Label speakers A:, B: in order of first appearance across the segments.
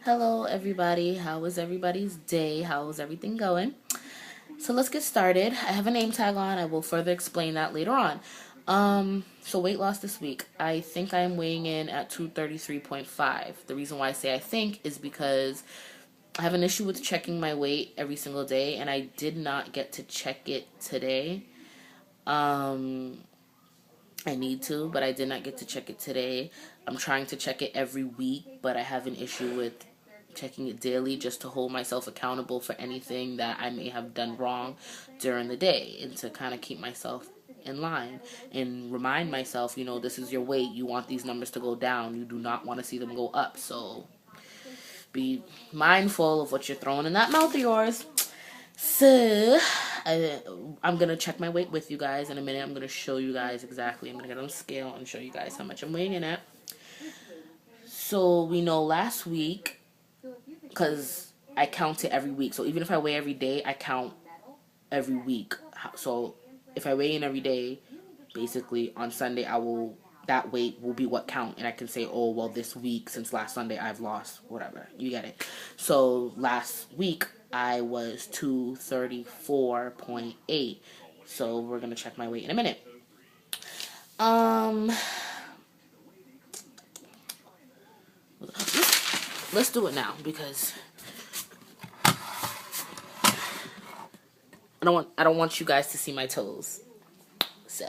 A: Hello everybody, how was everybody's day? How's everything going? So let's get started. I have a name tag on. I will further explain that later on. So weight loss this week. I think I'm weighing in at 233.5. The reason why I say I think is because I have an issue with checking my weight every single day, and I did not get to check it today. I need to, but I did not get to check it today. I'm trying to check it every week, but I have an issue with checking it daily just to hold myself accountable for anything that I may have done wrong during the day and to kind of keep myself in line and remind myself, this is your weight. You want these numbers to go down. You do not want to see them go up. So be mindful of what you're throwing in that mouth of yours. So, I'm going to check my weight with you guys in a minute. I'm going to show you guys exactly. I'm going to get on the scale and show you guys how much I'm weighing in at. So, we know last week, because I count it every week. So, even if I weigh every day, I count every week. So, if I weigh in every day, basically on Sunday, that weight will be what count. And I can say, oh, well, this week, since last Sunday, I've lost whatever. You get it. So, last week, I was 234.8. So we're going to check my weight in a minute. Let's do it now because I don't want you guys to see my toes. So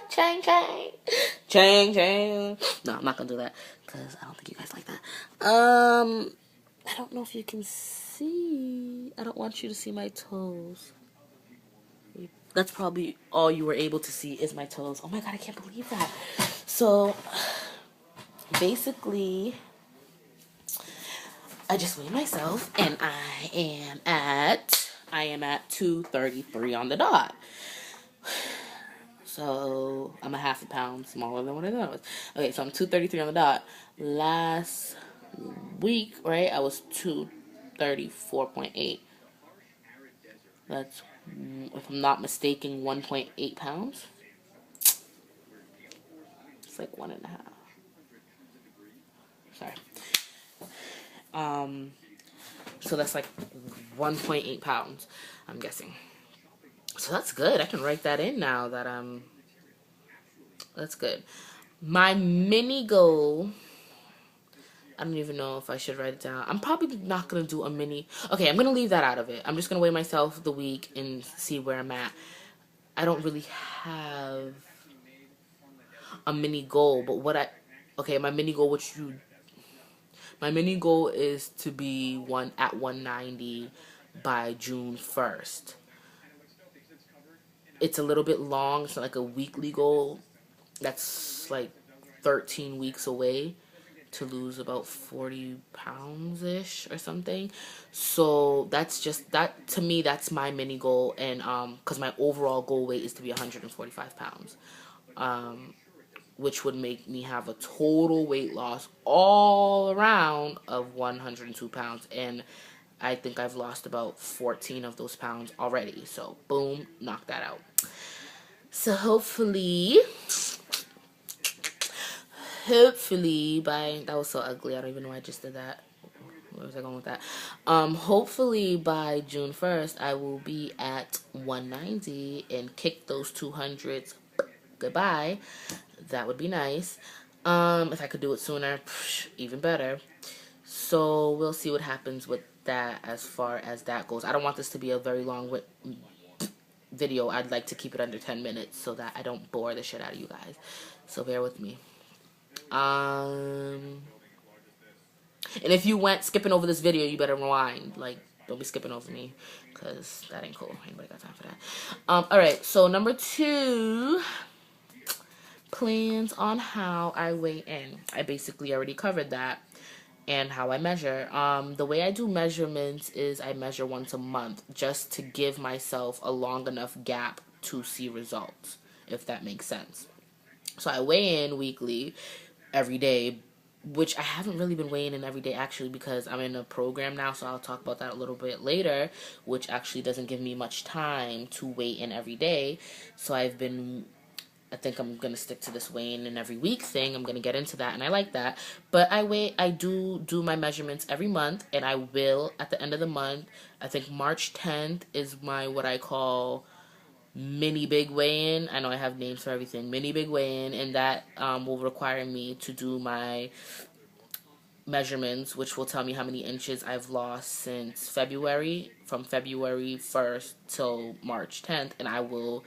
A: chang chang. Chang chang. No, I'm not gonna do that because I don't think you guys like that. I don't know if you can see. I don't want you to see my toes. That's probably all you were able to see is my toes. Oh my god, I can't believe that. So basically, I just weighed myself and I am at 233 on the dot. So I'm a half a pound smaller than what I thought I was. Okay, so I'm 233 on the dot. Last week, right, I was 234.8. That's, if I'm not mistaken, 1.8 pounds. It's like 1.5. Sorry. So that's like 1.8 pounds, I'm guessing. So that's good. I can write that in now that that's good. My mini goal, I don't even know if I should write it down. I'm probably not going to do a mini. Okay, I'm going to leave that out of it. I'm just going to weigh myself the week and see where I'm at. I don't really have a mini goal, but my mini goal, my mini goal is to be at 190 by June 1st. It's a little bit long. It's not like a weekly goal. That's like 13 weeks away to lose about 40 pounds-ish or something. So that's just, that to me, that's my mini goal. And because my overall goal weight is to be 145 pounds. Which would make me have a total weight loss all around of 102 pounds. And I think I've lost about 14 of those pounds already. So, boom, knock that out. So, hopefully, that was so ugly. I don't even know why I just did that. Where was I going with that? Hopefully by June 1st, I will be at 190 and kick those 200s goodbye. That would be nice. If I could do it sooner, even better. So we'll see what happens with that as far as that goes. I don't want this to be a very long video. I'd like to keep it under 10 minutes so that I don't bore the shit out of you guys. So bear with me. And if you went skipping over this video, you better rewind. Like, don't be skipping over me, because that ain't cool. Anybody got time for that? Alright, so number 2, plans on how I weigh in. I basically already covered that. And how I measure. The way I do measurements is I measure once a month, just to give myself a long enough gap to see results, if that makes sense. So I weigh in weekly, every day, which I haven't really been weighing in every day actually, because I'm in a program now, so I'll talk about that a little bit later, which actually doesn't give me much time to weigh in every day. So I think I'm gonna stick to this weighing in every week thing. I'm gonna get into that, and I like that. But I do my measurements every month, and I will at the end of the month. I think March 10th is my what I call mini big weigh-in. I know I have names for everything. Mini big weigh-in, and that will require me to do my measurements, which will tell me how many inches I've lost since February, from February 1st till March 10th, and I will,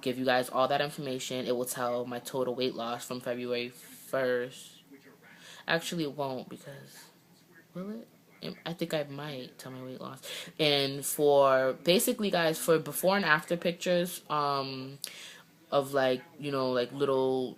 A: give you guys all that information. It will tell my total weight loss from February 1st. Actually, it won't, because, will it? I think I might tell my weight loss. And for, basically, guys, for before and after pictures, of like, like little,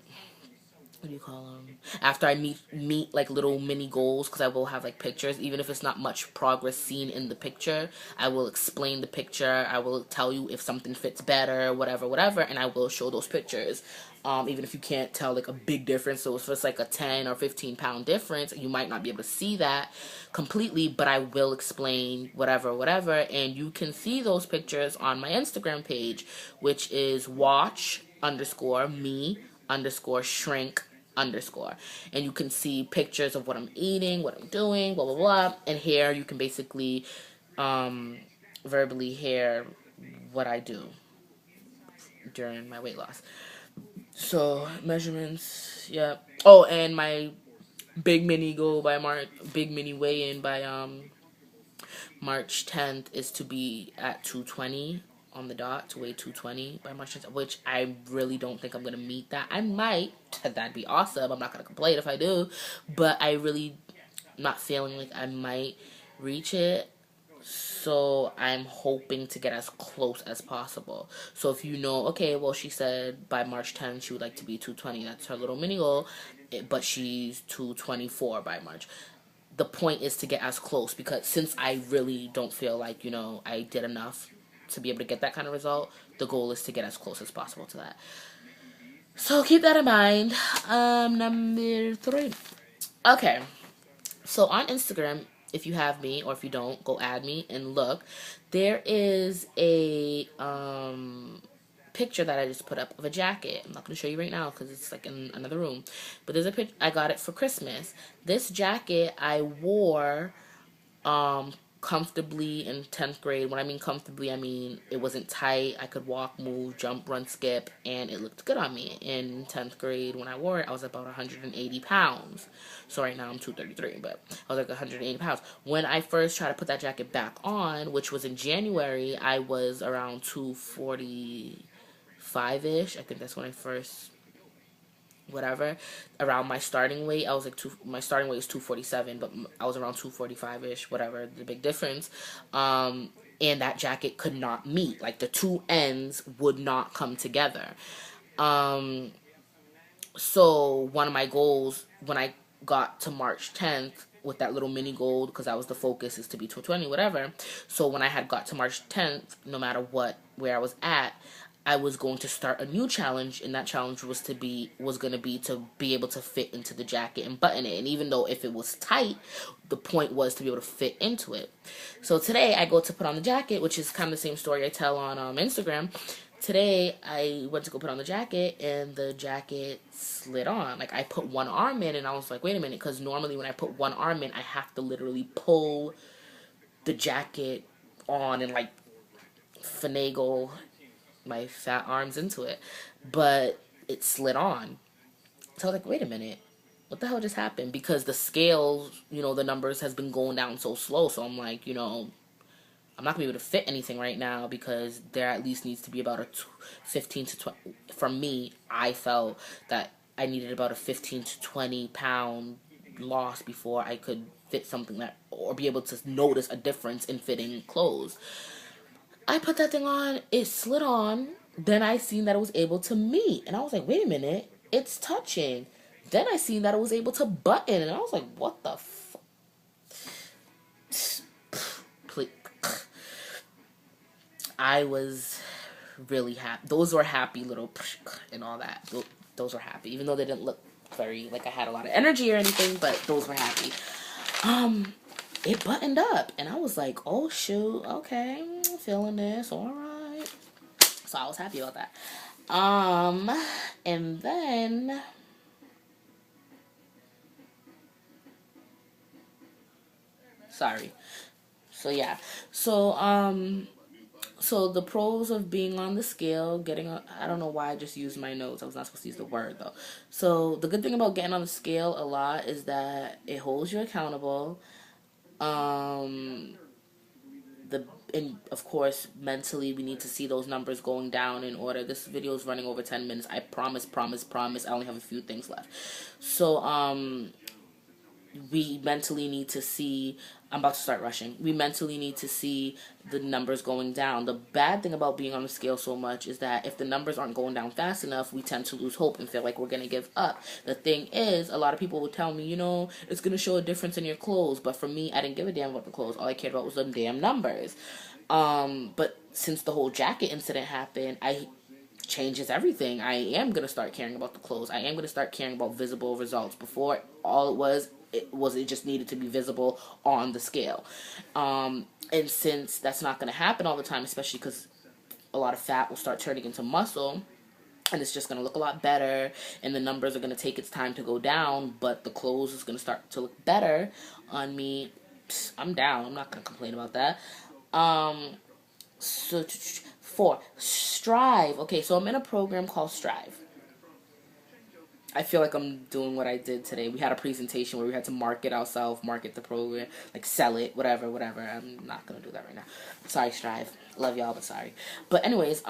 A: what do you call them? After I meet like little mini goals, because I will have like pictures, even if it's not much progress seen in the picture. I will explain the picture. I will tell you if something fits better, whatever, and I will show those pictures. Even if you can't tell like a big difference, so if it's like a 10 or 15 pound difference, you might not be able to see that completely, but I will explain whatever, and you can see those pictures on my Instagram page, which is watch_me_shrink_, and you can see pictures of what I'm eating, what I'm doing, blah blah blah, and here you can basically verbally hear what I do during my weight loss. So measurements, yeah. Oh, and my big mini goal by big mini weigh in by March 10th is to be at 220 on the dot, to weigh 220 by March 10th, which I really don't think I'm going to meet that. I might. That'd be awesome. I'm not going to complain if I do. But I really not feeling like I might reach it. So I'm hoping to get as close as possible. So if you know, okay, well, she said by March 10th she would like to be 220. That's her little mini goal. But she's 224 by March. The point is to get as close, because since I really don't feel like, I did enough to be able to get that kind of result, the goal is to get as close as possible to that. So keep that in mind. Number 3. Okay. So on Instagram, if you have me, or if you don't, go add me and look. There is a picture that I just put up of a jacket. I'm not going to show you right now because it's like in another room. But there's a picture. I got it for Christmas. This jacket I wore comfortably in 10th grade. When I mean comfortably, I mean it wasn't tight. I could walk, move, jump, run, skip, and it looked good on me. In 10th grade, when I wore it, I was about 180 pounds. So right now I'm 233, but I was like 180 pounds. When I first tried to put that jacket back on, which was in January, I was around 245-ish. I think that's when I first around my starting weight. I was like my starting weight is 247, but I was around 245-ish, whatever the big difference. And that jacket could not meet, like the two ends would not come together. So one of my goals when I got to March 10th with that little mini goal, because that was the focus, is to be 220, whatever. So when I had got to March 10th, no matter where I was at, I was going to start a new challenge, and that challenge was going to be to be able to fit into the jacket and button it. And even though if it was tight, the point was to be able to fit into it. So today I go to put on the jacket, which is kind of the same story I tell on Instagram. Today I went to go put on the jacket, and the jacket slid on. Like, I put one arm in, and I was like, wait a minute, because normally when I put one arm in, I have to literally pull the jacket on and like finagle my fat arms into it, but it slid on. So I was like, wait a minute, what the hell just happened? Because the scales, the numbers has been going down so slow. So I'm like, I'm not gonna be able to fit anything right now, because there at least needs to be about a 15 to 20. For me, I felt that I needed about a 15 to 20 pound loss before I could fit something that, or be able to notice a difference in fitting clothes. I put that thing on, it slid on, then I seen that it was able to meet, and I was like, wait a minute, it's touching. Then I seen that it was able to button, and I was like, what the I was really happy. Those were happy little and all that. Those were happy, even though they didn't look very, like I had a lot of energy or anything, but those were happy. It buttoned up, and I was like, oh shoot, okay, feeling this, all right. So I was happy about that. And then, sorry. So yeah, so the pros of being on the scale, I don't know why I just used my notes. I was not supposed to use the word though. So the good thing about getting on the scale a lot is that it holds you accountable. Um, and of course mentally we need to see those numbers going down in order. This video is running over 10 minutes. I promise. I only have a few things left. So we mentally need to see, I'm about to start rushing. We mentally need to see the numbers going down. The bad thing about being on the scale so much is that if the numbers aren't going down fast enough, we tend to lose hope and feel like we're going to give up. The thing is, a lot of people will tell me, it's going to show a difference in your clothes. But for me, I didn't give a damn about the clothes. All I cared about was the damn numbers. But since the whole jacket incident happened, I changes everything. I am going to start caring about the clothes. I am going to start caring about visible results. Before, all it just needed to be visible on the scale. And since that's not going to happen all the time, especially because a lot of fat will start turning into muscle, and it's just going to look a lot better, and the numbers are going to take its time to go down, but the clothes is going to start to look better on me, I'm down. I'm not going to complain about that. So 4, Strive. Okay, so I'm in a program called Strive. I feel like I'm doing what I did today. We had a presentation where we had to market ourselves, market the program, like sell it, whatever. I'm not gonna do that right now. Sorry, Strive. Love y'all, but sorry. But anyways,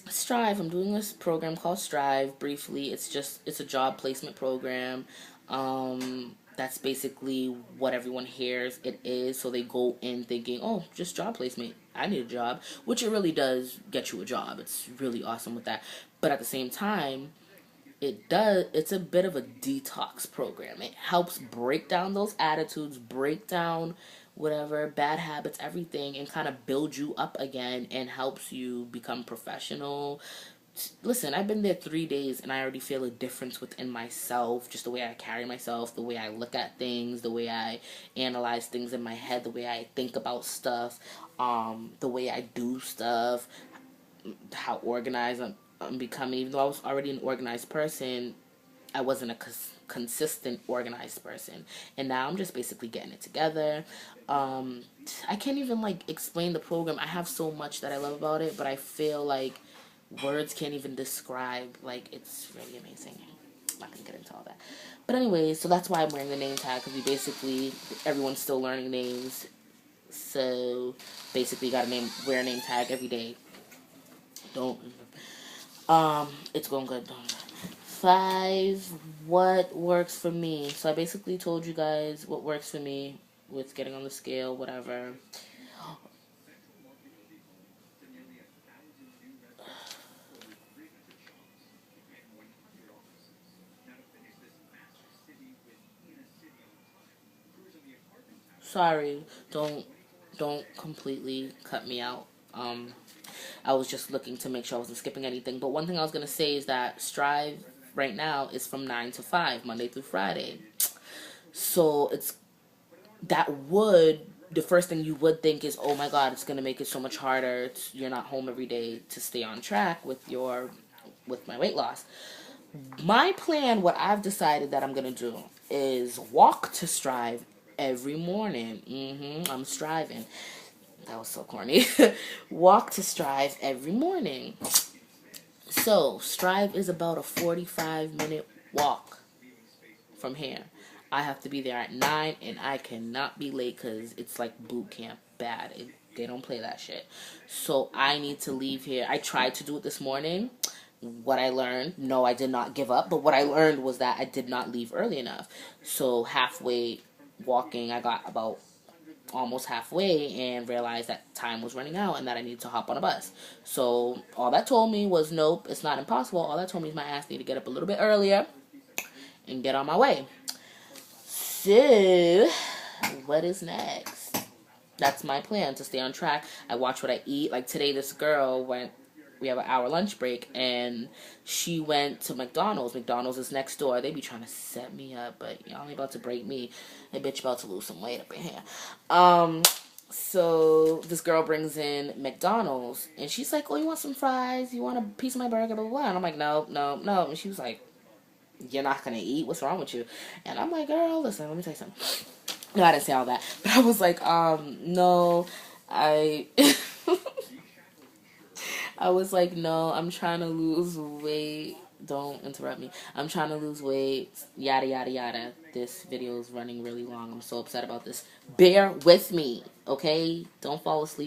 A: Strive. I'm doing this program called Strive. Briefly, it's a job placement program. That's basically what everyone hears it is. So they go in thinking, oh, just job placement. I need a job, which it really does get you a job. It's really awesome with that. But at the same time, it's a bit of a detox program. It helps break down those attitudes, break down whatever bad habits, everything, and kind of build you up again and helps you become professional. Listen, I've been there 3 days and I already feel a difference within myself, just the way I carry myself, the way I look at things, the way I analyze things in my head, the way I think about stuff, the way I do stuff, how organized I'm becoming. Even though I was already an organized person, I wasn't a consistent organized person, and now I'm just basically getting it together. I can't even explain the program. I have so much that I love about it, but I feel like words can't even describe. It's really amazing. I'm not gonna get into all that, but anyways, so that's why I'm wearing the name tag, because everyone's still learning names, so basically got to wear a name tag every day. Don't It's going good. 5, what works for me? So I basically told you guys what works for me with getting on the scale, whatever. Sorry, don't completely cut me out. I was just looking to make sure I wasn't skipping anything. But one thing I was going to say is that Strive right now is from 9 to 5, Monday through Friday. So the first thing you would think is, oh my God, it's going to make it so much harder. You're not home every day to stay on track with my weight loss. My plan, what I've decided that I'm going to do, is walk to Strive every morning. I'm striving. That was so corny. Walk to Strive every morning. So, Strive is about a 45-minute walk from here. I have to be there at 9, and I cannot be late because it's like boot camp bad. They don't play that shit. So, I need to leave here. I tried to do it this morning. What I learned, no, I did not give up, but what I learned was that I did not leave early enough. So, halfway walking, I got about almost halfway and realized that time was running out and that I needed to hop on a bus. So all that told me was, nope, it's not impossible. All that told me is my ass need to get up a little bit earlier and get on my way. So what is next? That's my plan, to stay on track. I watch what I eat. Like today, this girl went we have an hour lunch break, and she went to McDonald's. McDonald's is next door. They be trying to set me up, but y'all ain't about to break me. That bitch about to lose some weight up in here. So this girl brings in McDonald's, and she's like, "Oh, you want some fries? You want a piece of my burger?" Blah blah blah. And I'm like, "No, no, no." And she was like, "You're not gonna eat? What's wrong with you?" And I'm like, "Girl, listen, let me tell you something." No, I didn't say all that, but I was like, no, I, I was like, no, I'm trying to lose weight. Don't interrupt me. I'm trying to lose weight. Yada yada yada. This video is running really long. I'm so upset about this. Bear with me, okay? Don't fall asleep.